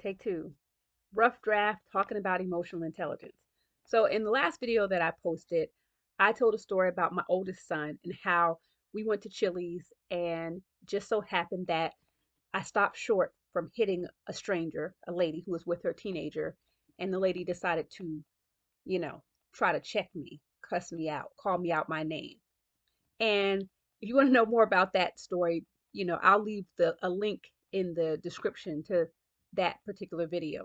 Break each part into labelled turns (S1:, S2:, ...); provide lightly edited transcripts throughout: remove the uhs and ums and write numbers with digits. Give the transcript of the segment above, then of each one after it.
S1: Take two. Rough draft talking about emotional intelligence. So, in the last video that I posted, I told a story about my oldest son and how we went to Chili's and just so happened that I stopped short from hitting a stranger, a lady who was with her teenager, and the lady decided to, you know, try to check me, cuss me out, call me out my name. And if you want to know more about that story, I'll leave a link in the description to that particular video.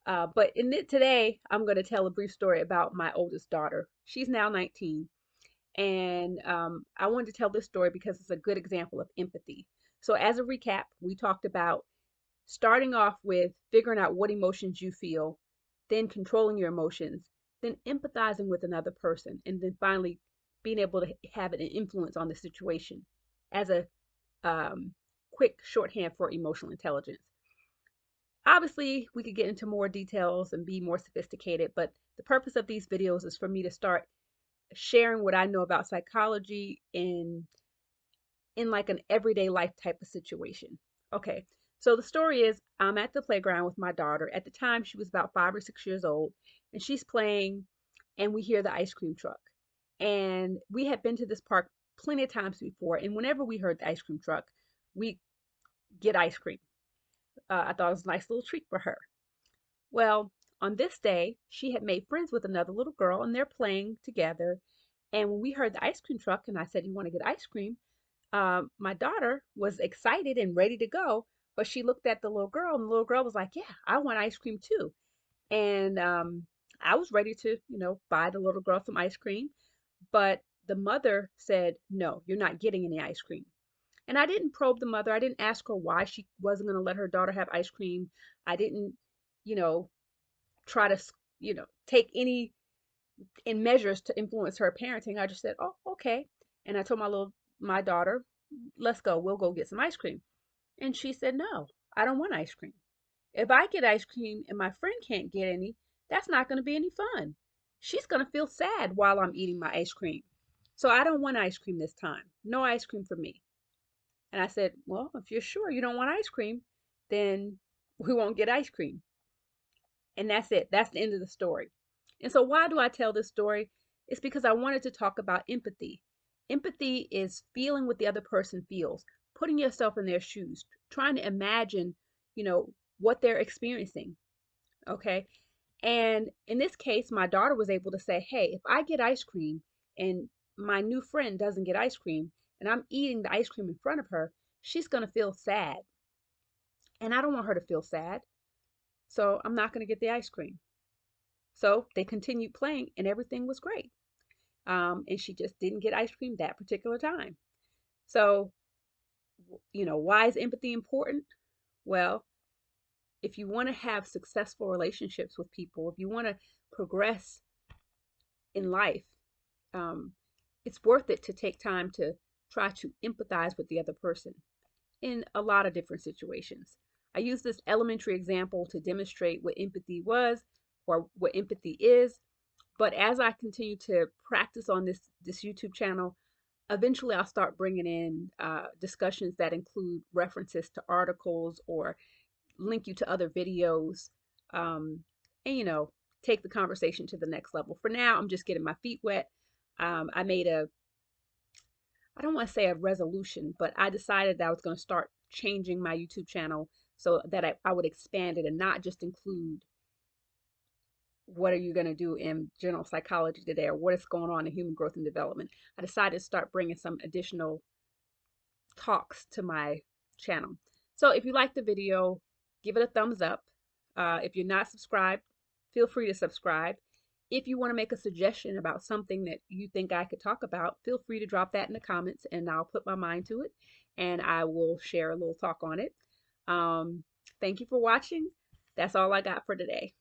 S1: But today, I'm going to tell a brief story about my oldest daughter. She's now 19, and I wanted to tell this story because it's a good example of empathy. So, as a recap, we talked about starting off with figuring out what emotions you feel, then controlling your emotions, then empathizing with another person, and then finally being able to have an influence on the situation as a quick shorthand for emotional intelligence. Obviously, we could get into more details and be more sophisticated, but the purpose of these videos is for me to start sharing what I know about psychology in like an everyday life type of situation. Okay, so the story is I'm at the playground with my daughter. At the time, she was about 5 or 6 years old, and she's playing, and we hear the ice cream truck. And we had been to this park plenty of times before, and whenever we heard the ice cream truck, we get ice cream. I thought it was a nice little treat for her. Well, on this day, she had made friends with another little girl, and they're playing together. And when we heard the ice cream truck, and I said, "You want to get ice cream?" My daughter was excited and ready to go, but she looked at the little girl, and the little girl was like, "Yeah, I want ice cream too." And I was ready to, buy the little girl some ice cream, but the mother said, "No, you're not getting any ice cream." And I didn't probe the mother. I didn't ask her why she wasn't going to let her daughter have ice cream. I didn't, you know, try to, take any in measures to influence her parenting. I just said, "Oh, okay." And I told my daughter, "Let's go. We'll go get some ice cream." And she said, "No, I don't want ice cream. If I get ice cream and my friend can't get any, that's not going to be any fun. She's going to feel sad while I'm eating my ice cream. So I don't want ice cream this time. No ice cream for me." And I said, "Well, if you're sure you don't want ice cream, then we won't get ice cream." And that's it. That's the end of the story. And so, why do I tell this story? It's because I wanted to talk about empathy. Empathy is feeling what the other person feels, putting yourself in their shoes, trying to imagine, you know, what they're experiencing. Okay. And in this case, my daughter was able to say, "Hey, if I get ice cream and my new friend doesn't get ice cream and I'm eating the ice cream in front of her, she's going to feel sad. And I don't want her to feel sad. So I'm not going to get the ice cream." So they continued playing and everything was great. And she just didn't get ice cream that particular time. So, why is empathy important? Well, if you want to have successful relationships with people, if you want to progress in life, um, it's worth it to take time to try to empathize with the other person in a lot of different situations. I use this elementary example to demonstrate what empathy was or what empathy is. But as I continue to practice on this YouTube channel, eventually I'll start bringing in discussions that include references to articles or link you to other videos, um, and take the conversation to the next level. For now, I'm just getting my feet wet. I made I don't want to say a resolution, but I decided that I was going to start changing my YouTube channel so that I would expand it and not just include what are you going to do in general psychology today or what is going on in human growth and development. I decided to start bringing some additional talks to my channel. So if you like the video, give it a thumbs up. If you're not subscribed, feel free to subscribe. If you want to make a suggestion about something that you think I could talk about, feel free to drop that in the comments and I'll put my mind to it and I will share a little talk on it. Thank you for watching. That's all I got for today.